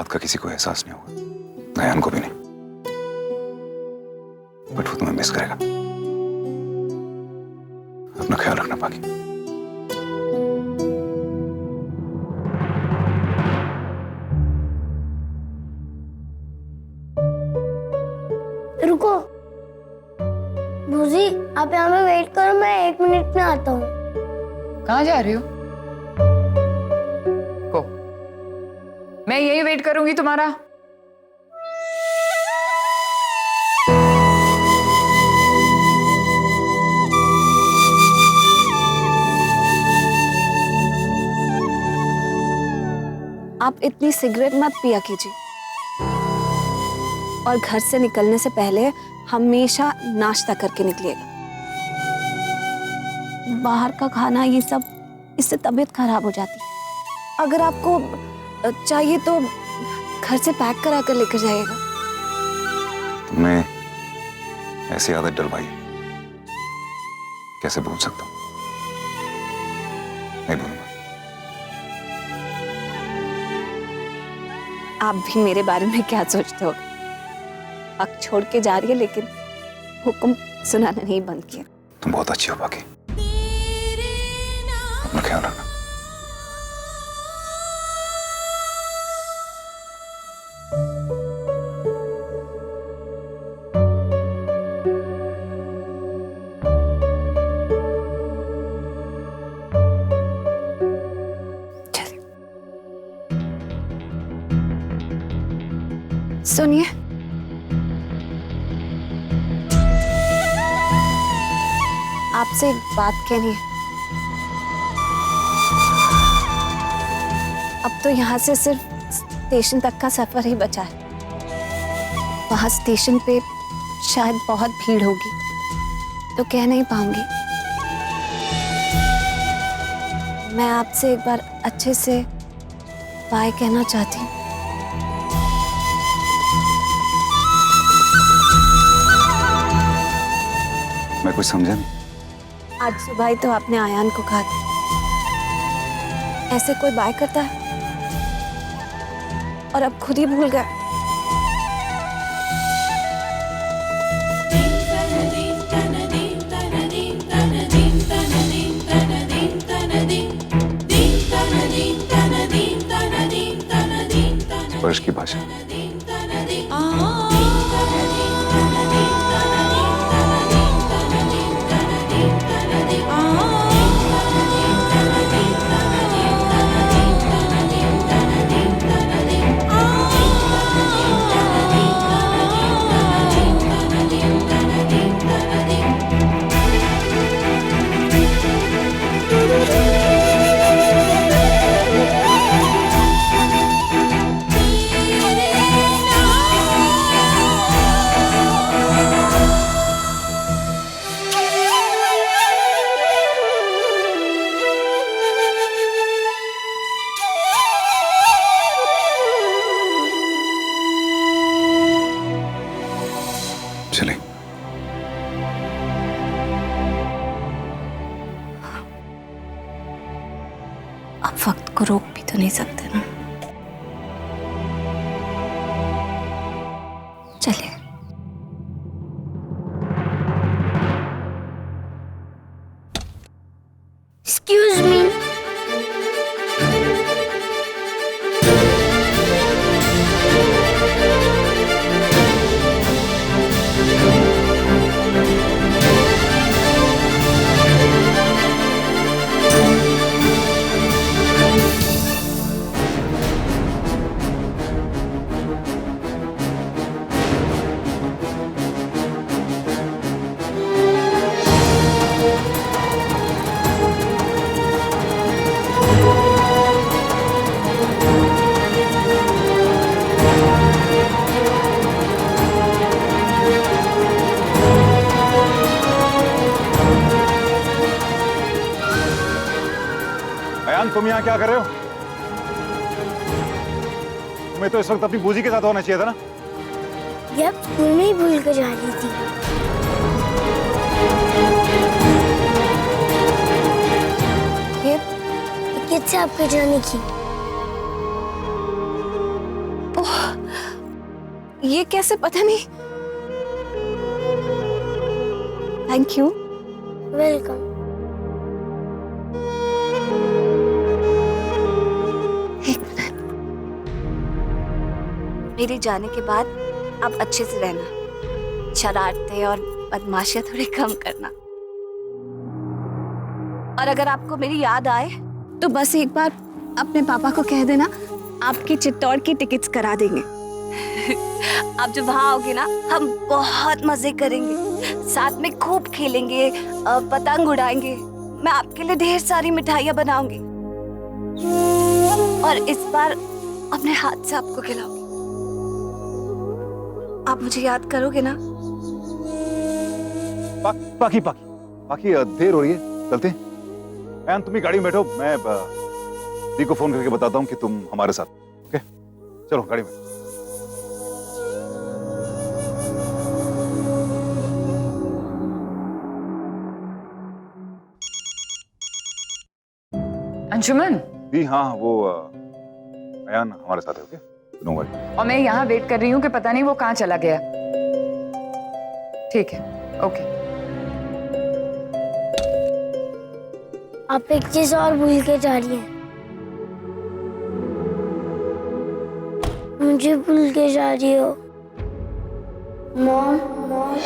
बात का किसी को एहसास नहीं होगा, अयान को भी नहीं। बट वो तुम्हें मिस करेगा। अपना ख्याल रखना बाकी। रुको भूजी, आप यहाँ पे वेट करो, मैं 1 मिनट में आता हूँ। कहाँ जा रही हो? को मैं यही वेट करूंगी तुम्हारा। आप इतनी सिगरेट मत पिया कीजिए और घर से निकलने से पहले हमेशा नाश्ता करके निकलिएगा। बाहर का खाना ये सब, इससे तबीयत खराब हो जाती है। अगर आपको चाहिए तो घर से पैक करा कर लेकर जाइएगा। तुमने ऐसी आदत डलवाई, कैसे भूल सकता हूँ? नहीं भूलूंगा। आप भी मेरे बारे में क्या सोचते हो? हक छोड़ के जा रही है लेकिन हुक्म सुनाना नहीं बंद किया। तुम बहुत अच्छी हो बाकी। अपना ख्याल रखना। सुनिए, आपसे एक बात कहनी है। अब तो यहाँ से सिर्फ स्टेशन तक का सफर ही बचा है। वहां स्टेशन पे शायद बहुत भीड़ होगी तो कह नहीं पाऊंगी। मैं आपसे एक बार अच्छे से बाय कहना चाहती हूँ। मैं कुछ समझा नहीं। आज सुबह ही तो आपने आयान को कहा था। ऐसे कोई बाय करता है? और अब खुद ही भूल गया। स्पर्श की भाषा। चले। अब वक्त को रोक भी तो नहीं सकते ना। चलिए। Excuse me. अयान, तुम यहाँ क्या कर रहे हो? तुम्हें तो इस वक्त अपनी बूजी के साथ होना चाहिए था ना। ये अब स्कूल में ही भूल कर जा रही थी। ये किससे आपके जाने की? ये कैसे पता नहीं। Thank you. वेलकम। एक मिनट। मेरे जाने के बाद आप अच्छे से रहना, शरारतें और बदमाशियां थोड़ी कम करना। और अगर आपको मेरी याद आए तो बस एक बार अपने पापा को कह देना, आपकी चित्तौड़ की टिकट्स करा देंगे। आप जब वहां आओगे ना, हम बहुत मजे करेंगे, साथ में खूब खेलेंगे, पतंग उड़ाएंगे। मैं आपके लिए ढेर सारी मिठाइयाँ बनाऊंगी और इस बार अपने हाथ से आपको खिलाऊंगी। आप मुझे याद करोगे ना? बाकी देर हो रही है, चलते हैं। अयान तुम ही गाड़ी में बैठो, मैं दी को फोन करके बताता हूँ कि तुम हमारे साथ। ओके चलो गाड़ी में। अंशुमन, दी हाँ वो अयान हमारे साथ है। Okay no worry. और मैं यहाँ वेट कर रही हूँ कि पता नहीं वो कहाँ चला गया। ठीक है, ओके। आप एक चीज और भूल के जा रही हैं। मुझे भूल के जा रही हो। Mom mom.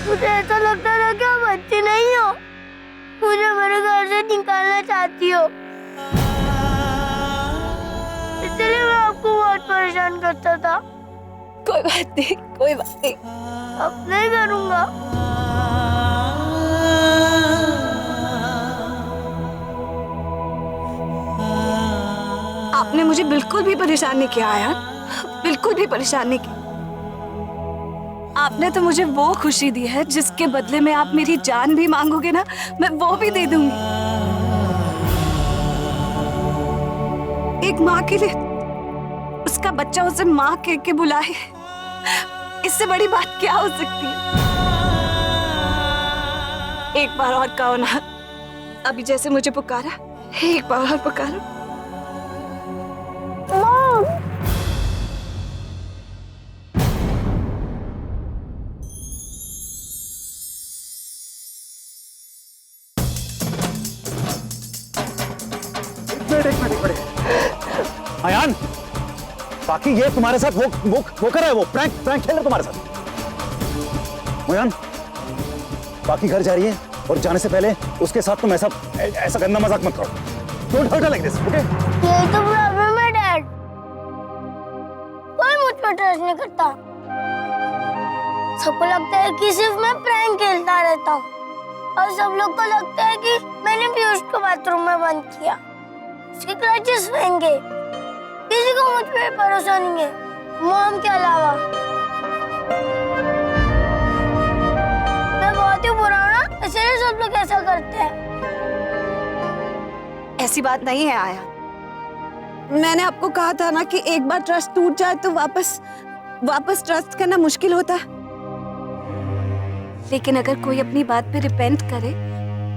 मुझे ऐसा लगता था कि आप अच्छी नहीं हो, मुझे मेरे घर से निकालना चाहती हो, इसलिए मैं आपको बहुत परेशान करता था। कोई बात नहीं, कोई बात नहीं। अब नहीं करूँगा। आपने मुझे बिल्कुल भी परेशान नहीं किया यार, बिल्कुल भी परेशान नहीं किया। आपने तो मुझे वो खुशी दी है जिसके बदले में आप मेरी जान भी मांगोगे ना, मैं वो भी दे दूंगी। एक माँ के लिए उसका बच्चा उसे माँ कह के बुलाए, इससे बड़ी बात क्या हो सकती है? एक बार और कहो ना, अभी जैसे मुझे पुकारा, एक बार और पुकारो। अयान, बाकी ये तुम्हारे साथ वो कर रहा है, वो प्रैंक खेल रहा है तुम्हारे साथ। अयान, बाकी घर जा रही है और जाने से पहले उसके साथ तुम ऐसा गंदा मजाक मत करो। Don't hurt like this, okay? यही तो प्रॉब्लम है डैड, कोई मुझ पर ट्रस्ट नहीं करता। सबको लगता है कि सिर्फ मैं प्रैंक खेलता रहता हूँ और सब लोग को लगता है कि मैंने पीयूष को बाथरूम में बंद किया, उसके क्रचेस फेंके। किसी को मुझ पे भरोसा नहीं है, मॉम के अलावा। मैं बहुत ही बुरा हूं ना, इसलिए सब लोग ऐसा करते हैं। ऐसी बात नहीं है आया। मैंने आपको कहा था ना कि एक बार ट्रस्ट टूट जाए तो वापस ट्रस्ट करना मुश्किल होता है। लेकिन अगर कोई अपनी बात पे रिपेंट करे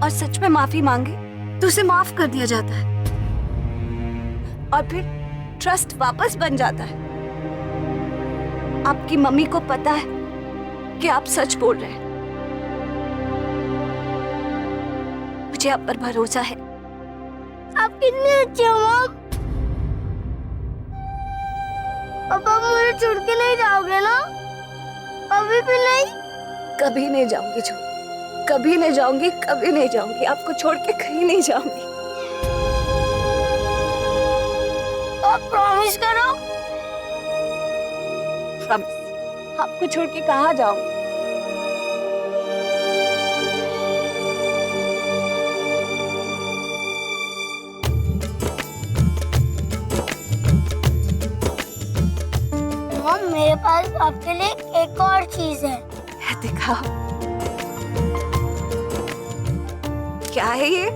और सच में माफी मांगे तो उसे माफ कर दिया जाता है और फिर ट्रस्ट वापस बन जाता है। आपकी मम्मी को पता है कि आप सच बोल रहे हैं। मुझे आप पर भरोसा है। आप कितने अच्छे हो मॉम। अब आप मुझे छोड़ के नहीं जाओगे ना? अभी भी नहीं? कभी नहीं जाऊंगी छोड़, कभी नहीं जाऊंगी, कभी नहीं जाऊंगी। आपको छोड़ के कहीं नहीं जाऊंगी। आप प्रॉमिस करो। प्रॉमिस। आपको छोड़ के कहाँ जाऊंगी? मॉम मेरे पास आपके लिए एक और चीज है। दिखाओ, क्या है ये?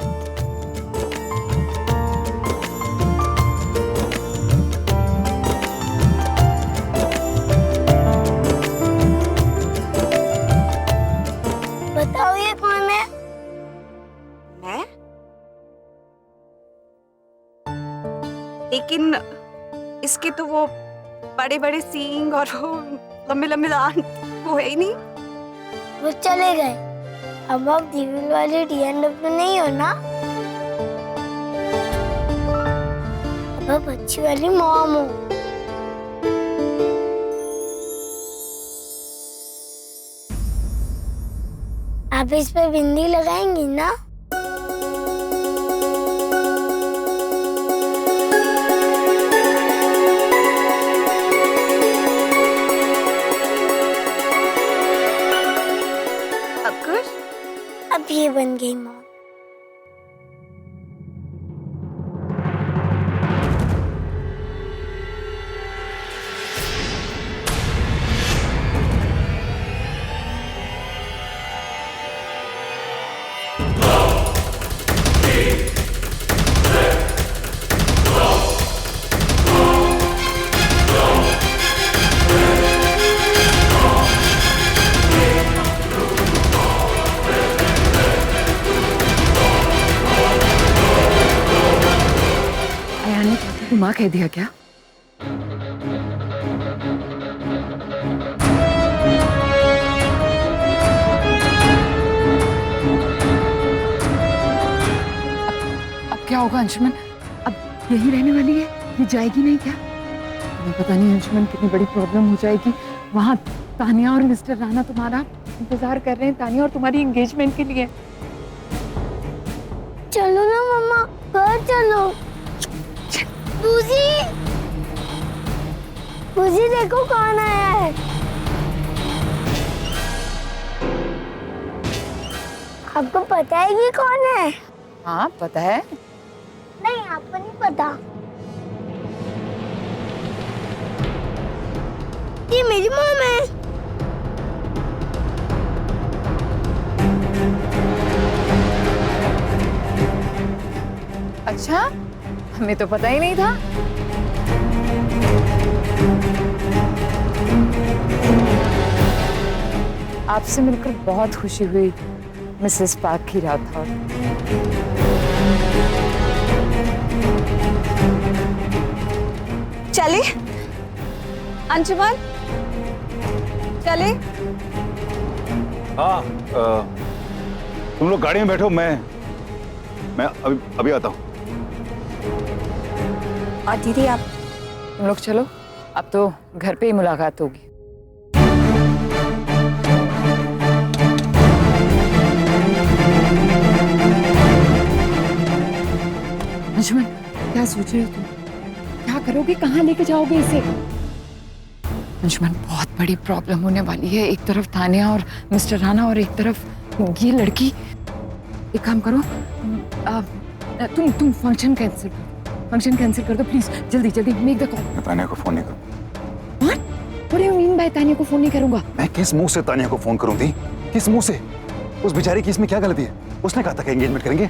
बताओ ये कौन है? मैं? लेकिन इसके तो वो बड़े बड़े सींग और वो लंबे लंबे दांत वो है ही नहीं। वो चले गए। अब आप दीवार वाले डीएनडब्ल्यू नहीं हो ना? अब आप अच्छी वाली मॉम हो। आप इस पे बिंदी लगाएंगी ना? अब ये बन गई मॉम। माँ कह दिया क्या? अब क्या होगा अंशुमन? अब यही रहने वाली है? ये जाएगी नहीं क्या? तुम्हें पता नहीं अंशुमन कितनी बड़ी प्रॉब्लम हो जाएगी। वहाँ तानिया और मिस्टर राणा तुम्हारा इंतजार कर रहे हैं, तानिया और तुम्हारी एंगेजमेंट के लिए। चलो ना मम्मा, घर चलो। बूजी, बूजी देखो कौन आया है। आपको पता है कि कौन है? हाँ पता है। नहीं आपको नहीं पता। ये मेरी मॉम है। अच्छा, हमें तो पता ही नहीं था। आपसे मिलकर बहुत खुशी हुई मिसेस पाखी राठौर। चले अंशुमन, चले। हाँ तुम लोग गाड़ी में बैठो, मैं अभी आता हूँ। और दीदी आप? तुम लोग चलो, अब तो घर पे ही मुलाकात होगी। अंशुमन क्या सोच रहे हो तुम? क्या करोगे, कहाँ लेके जाओगे इसे? अंशुमन बहुत बड़ी प्रॉब्लम होने वाली है। एक तरफ तानिया और मिस्टर राणा और एक तरफ ये लड़की। एक काम करो, तुम फंक्शन कैंसिल कर दो। फंक्शन कैंसिल कर दो प्लीज, जल्दी जल्दी मेक द कॉल। मैं तानिया को फोन नहीं करूँ। What do you mean by Tania को फोन नहीं करूंगा? मैं किस मुंह से तानिया को फोन करूँ थी? किस मुंह से? उस बेचारी की इसमें क्या गलती है? उसने कहा था कि एंगेजमेंट करेंगे।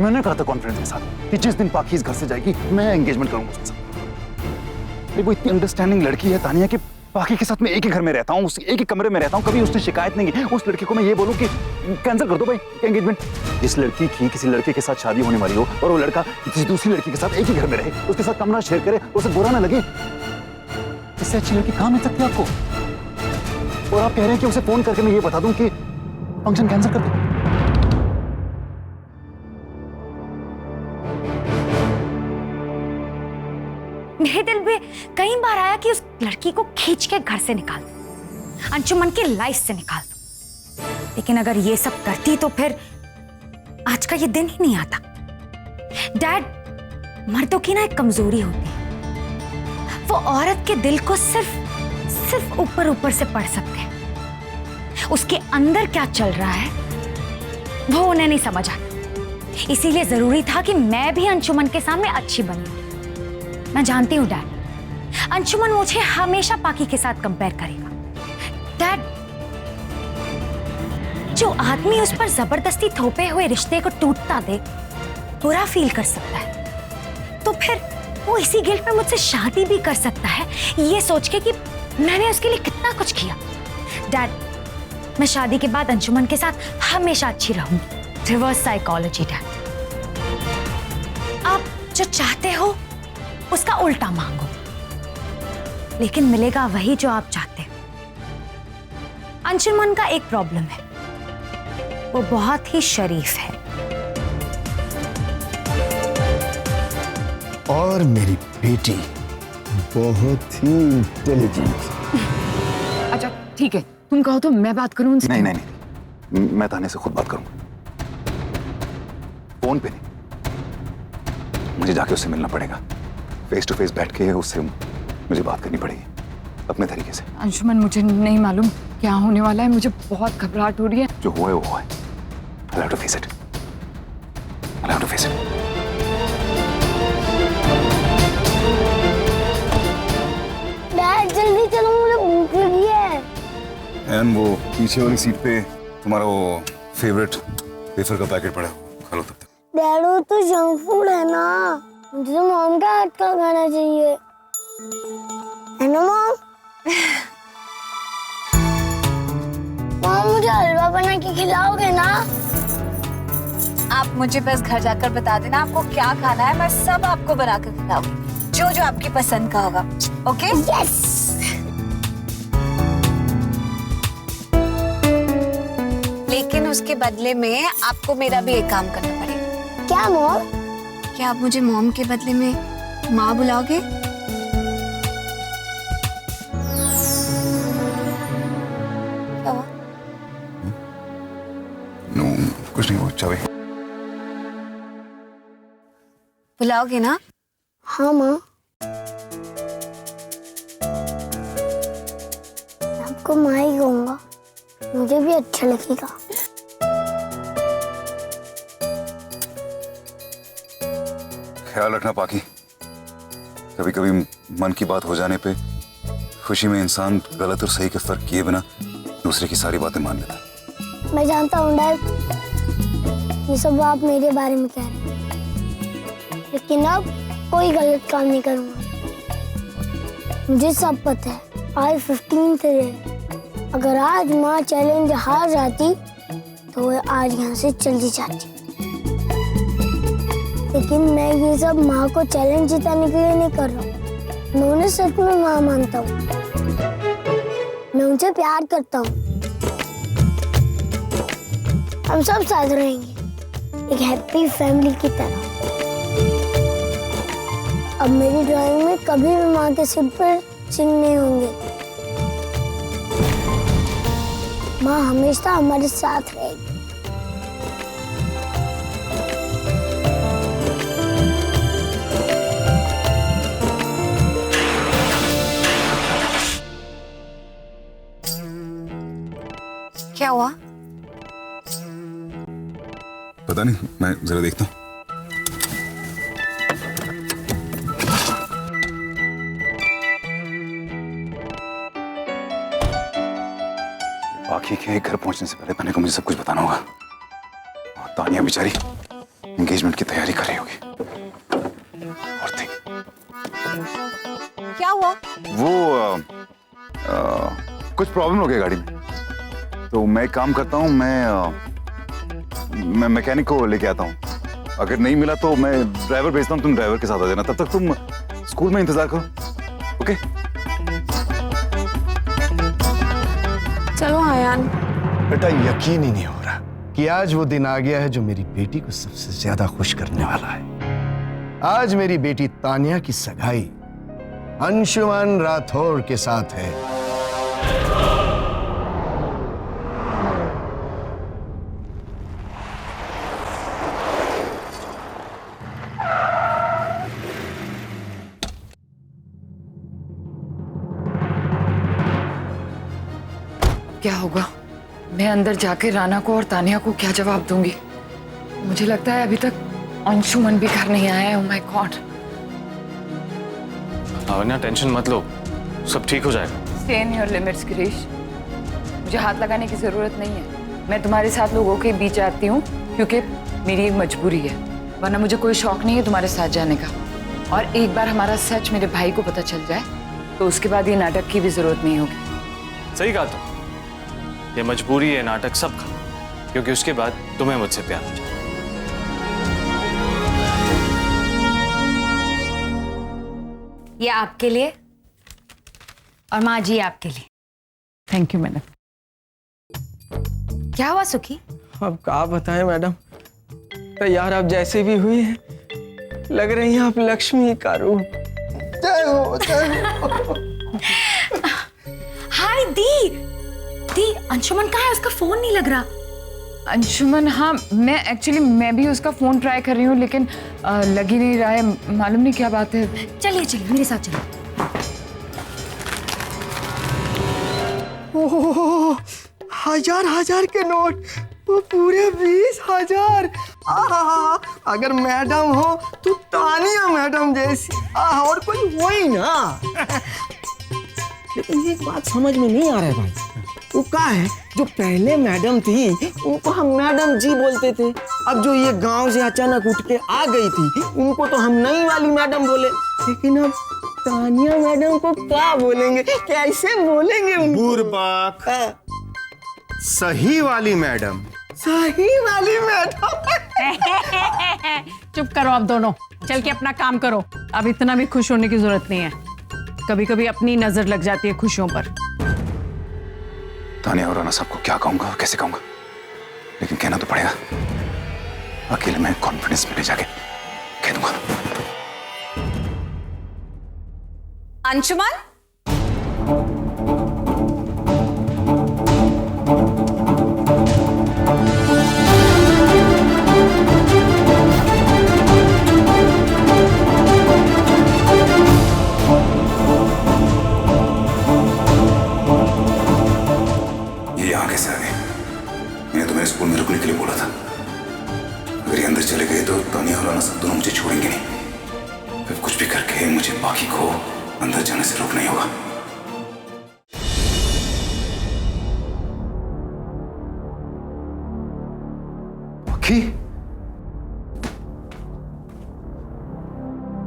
मैंने कहा था कॉन्फ्रेंस के साथ कि जिस दिन पाखी इस घर से जाएगी मैं एंगेजमेंट करूंगा उसके साथ। वो इतनी अंडरस्टैंडिंग लड़की है तानिया कि पाखी के साथ मैं एक ही घर में रहता हूँ, एक ही कमरे में रहता हूँ, कभी उसने शिकायत नहीं की। उस लड़की को मैं ये बोलूँ कि कैंसिल कर दो भाई एंगेजमेंट। जिस लड़की की किसी लड़के के साथ शादी होने वाली हो और वो लड़का किसी दूसरी लड़की के साथ एक ही घर में रहे, उसके साथ कमरा शेयर करे, उसे बुरा ना लगे, इससे अच्छी लड़की कहाँ मिल सकती है आपको? और आप कह रहे हैं कि उसे फोन करके मैं ये बता दूं कि फंक्शन कैंसिल कर दे? मेरे दिल में कई बार आया कि उस लड़की को खींच के घर से निकाल दो, अंशुमन की लाइफ से निकाल दो, लेकिन अगर ये सब करती तो फिर आज का ये दिन ही नहीं आता। डैड, मर्दों की ना एक कमजोरी होती है, वो औरत के दिल को सिर्फ ऊपर ऊपर से पढ़ सकते हैं, उसके अंदर क्या चल रहा है वो उन्हें नहीं समझ आता। इसीलिए जरूरी था कि मैं भी अंशुमन के सामने अच्छी बनी। मैं जानती हूँ डैड, अंशुमन मुझे हमेशा पाकी के साथ कंपेयर करेगा। डैड, जो आदमी उस पर जबरदस्ती थोपे हुए रिश्ते को टूटता देख बुरा फील कर सकता है, तो फिर वो इसी गिल्ट में मुझसे शादी भी कर सकता है, ये सोच के कि मैंने उसके लिए कितना कुछ किया। डैड, मैं शादी के बाद अंशुमन के साथ हमेशा अच्छी रहूंगी। Reverse psychology dad. आप जो चाहते हो उसका उल्टा मांगो, लेकिन मिलेगा वही जो आप चाहते हो। अंशुमन का एक प्रॉब्लम है, वो बहुत ही शरीफ है। और मेरी बेटी बहुत ही इंटेलिजेंट। अच्छा ठीक है, तुम कहो तो मैं बात करूं उनसे? नहीं नहीं नहीं, मैं ताने से खुद बात करूंगा, फोन पे नहीं। मुझे जाके उससे मिलना पड़ेगा, फेस टू फेस बैठ के उससे मुझे बात करनी पड़ेगी अपने तरीके से। अंशुमन, मुझे नहीं मालूम क्या होने वाला है, मुझे बहुत घबराहट हो रही है। जो हुआ है वो हुआ है। I'll have to face it. I'll have to face it. Dad जल्दी चलो, मुझे भूख लगी है। एंड वो पीछे वाली सीट पे तुम्हारा वो फेवरेट वेफर का पैकेट पड़ा है, खा लो तब तक। डैड वो तो जंक फूड है ना, मुझे तो मॉम का हाथ का खाना चाहिए, है ना मॉम? मॉम मुझे हलवा बना के खिलाओगे ना? आप मुझे बस घर जाकर बता देना आपको क्या खाना है, मैं सब आपको बना कर खिलाऊंगी, जो जो आपकी पसंद का होगा। ओके? यस। लेकिन उसके बदले में आपको मेरा भी एक काम करना पड़ेगा। क्या मॉम? क्या आप मुझे मॉम के बदले में माँ बुलाओगे? क्या हुआ? नो, कुछ नहीं, वो चाबी। बुलाओगे ना? हाँ माँ। आपको माँ ही कहूँगा, मुझे भी अच्छा लगेगा। ख्याल रखना पाकी, कभी कभी मन की बात हो जाने पे खुशी में इंसान गलत और सही के फर्क किए बिना दूसरे की सारी बातें मान लेता है। मैं जानता हूँ डैड, ये सब आप मेरे बारे में कह रहे हैं, लेकिन अब कोई गलत काम नहीं करूँगा। मुझे सब पता है, आज 15th है। अगर आज माँ चैलेंज हार जाती तो वो आज यहाँ से चली जाती, लेकिन मैं ये सब माँ को चैलेंज जिताने के लिए नहीं कर रहा हूँ। मैं उन्हें सच में माँ मानता हूँ, मैं उनसे प्यार करता हूँ। हम सब साथ रहेंगे, एक हैप्पी फैमिली की तरह। अब मेरी ड्राइंग में कभी भी माँ के सिर पर सिंह नहीं होंगे। माँ हमेशा हमारे साथ रहेगी। क्या हुआ? पता नहीं, मैं जरा देखता हूँ। बाकी के घर पहुंचने से पहले तानिया को मुझे सब कुछ बताना होगा। और तानिया बेचारी एंगेजमेंट की तैयारी कर रही होगी। और थिंक क्या हुआ? वो कुछ प्रॉब्लम हो गया गाड़ी में, तो मैं एक काम करता हूँ, मैं मैकेनिक को लेके आता हूँ। अगर नहीं मिला तो मैं ड्राइवर भेजता हूँ, तुम ड्राइवर के साथ आ जाना। तब तक तुम स्कूल में इंतजार करो, ओके? मोयान। बेटा यकीन ही नहीं हो रहा कि आज वो दिन आ गया है जो मेरी बेटी को सबसे ज्यादा खुश करने वाला है। आज मेरी बेटी तानिया की सगाई अंशुमन राठौर के साथ है। क्या होगा? मैं अंदर जाके राना को और तानिया को क्या जवाब दूंगी? मुझे लगता है अभी तक अंशुमन भी घर नहीं आया है। Oh my God. Lavanya tension मत लो, सब ठीक हो जाएगा। Stay in your limits Girish. मुझे हाथ लगाने की जरूरत नहीं है। मैं तुम्हारे साथ लोगों के बीच आती हूँ क्योंकि मेरी एक मजबूरी है, वरना मुझे कोई शौक नहीं है तुम्हारे साथ जाने का। और एक बार हमारा सच मेरे भाई को पता चल जाए तो उसके बाद ये नाटक की भी जरूरत नहीं होगी। सही कहा तुम, ये मजबूरी है, नाटक सब खत्म, क्योंकि उसके बाद तुम्हें मुझसे प्यार हो जाए। ये आपके लिए और माँ जी आपके लिए। Thank you madam. क्या हुआ सुखी? अब क्या बताएं मैडम, तैयार आप जैसे भी हुई हैं, लग रही हैं आप लक्ष्मी का रूप। जय हो जय हो। हाय दी, दी अंशुमन कहाँ है? उसका फोन नहीं लग रहा। अंशुमन, हाँ मैं भी उसका फोन ट्राई कर रही हूँ लेकिन लग ही नहीं रहा है। मालूम नहीं क्या बात है। चलिए चलिए मेरे साथ चलिए। ओह, हजार हजार के नोट, वो पूरे 20,000। अगर मैडम हो तो तानिया मैडम जैसी, और कोई हो ही ना। लेकिन एक बात समझ में नहीं आ रहा है भाई, वो क्या है, जो पहले मैडम थी उनको हम मैडम जी बोलते थे, अब जो ये गांव से अचानक उठ के आ गई थी उनको तो हम नई वाली मैडम बोले, लेकिन अब तानिया मैडम को क्या बोलेंगे, कैसे बोलेंगे? बुरबाक, सही वाली मैडम। सही वाली मैडम। चुप करो आप दोनों, चल के अपना काम करो। अब इतना भी खुश होने की जरूरत नहीं है, कभी कभी अपनी नजर लग जाती है खुशियों पर। तानिया और राना साहब को क्या कहूंगा और कैसे कहूंगा, लेकिन कहना तो पड़ेगा। अकेले में कॉन्फिडेंस में ले जाके कह दूंगा। अंशुमन, ये यहाँ कैसे आ गए? मैंने तो मेरे स्कूल में रुकने के लिए बोला था। अगर ये अंदर चले गए तो तानिया और राना साहब दोनों मुझे छोड़ेंगे नहीं। फिर कुछ भी करके मुझे बाकी को अंदर जाने से रोकना ही होगा। बाकी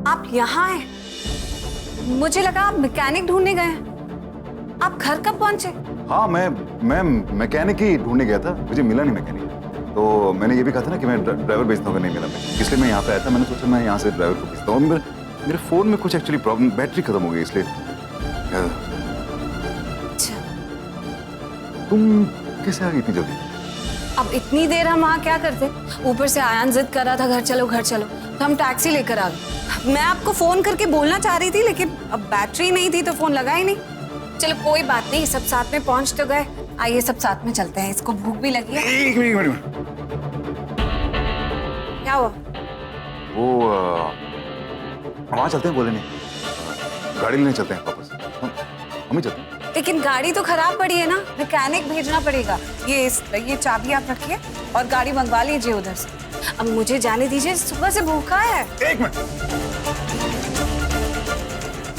आप यहाँ हैं? मुझे लगा आप मैकेनिक ढूंढने गए हैं। आप घर कब पहुंचे? हाँ, मैं मैकेनिक ही ढूंढने गया था, मुझे मिला नहीं मैकेनिक। तो मैंने ये भी कहा था ना कि मैं ड्राइवर भेजता हूँ, अगर नहीं मिला मैं, इसलिए मैं यहाँ पे आया था। मैंने सोचा मैं यहाँ से ड्राइवर को भेजता हूँ। मेरे फोन में कुछ एक्चुअली प्रॉब्लम, बैटरी खत्म हो गई इसलिए। अच्छा, तुम कैसे आ गई इतनी जल्दी? अब इतनी देर हम वहाँ क्या करते? ऊपर से आयान जिद कर रहा था घर चलो घर चलो, तो हम टैक्सी लेकर आ गए। मैं आपको फोन करके बोलना चाह रही थी, लेकिन अब बैटरी नहीं थी तो फोन लगा ही नहीं। चलो कोई बात नहीं, सब साथ में पहुंच तो गए। आइए सब साथ में चलते हैं, इसको भूख भी लगी है। एक मिनट। क्या हुआ? वो वहाँ चलते हैं, बोले नहीं, गाड़ी लेने चलते हैं वापस। हम ही चलते हैं। लेकिन गाड़ी तो खराब पड़ी है ना, मैकेनिक भेजना पड़ेगा। ये चाबी आप रखिए और गाड़ी मंगवा लीजिए उधर से। अब मुझे जाने दीजिए, सुबह से भूखा है। एक मिनट,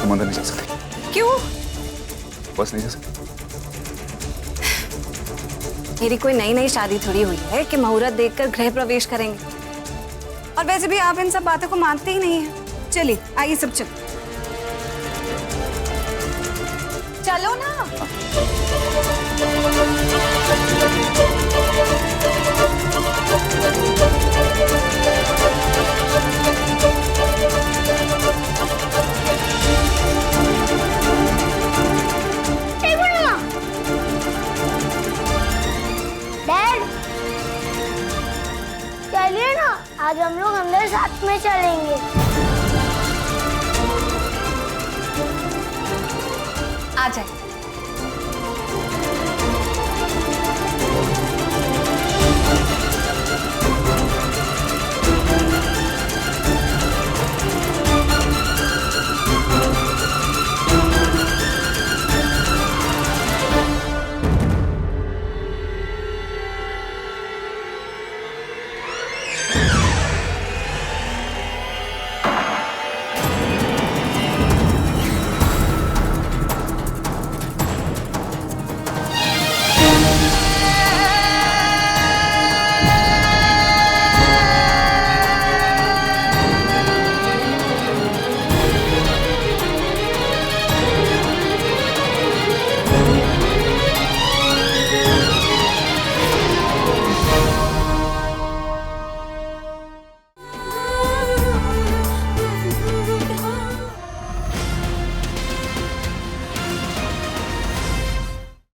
तुम अंदर नहीं जा सकते। क्यों? बस नहीं जा सकते। मेरी कोई नई नई शादी थोड़ी हुई है कि मुहूर्त देखकर गृह प्रवेश करेंगे। और वैसे भी आप इन सब बातों को मानते ही नहीं हैं। चलिए आइए सब चलो। चलो ना। जाएंगे। आ जाए।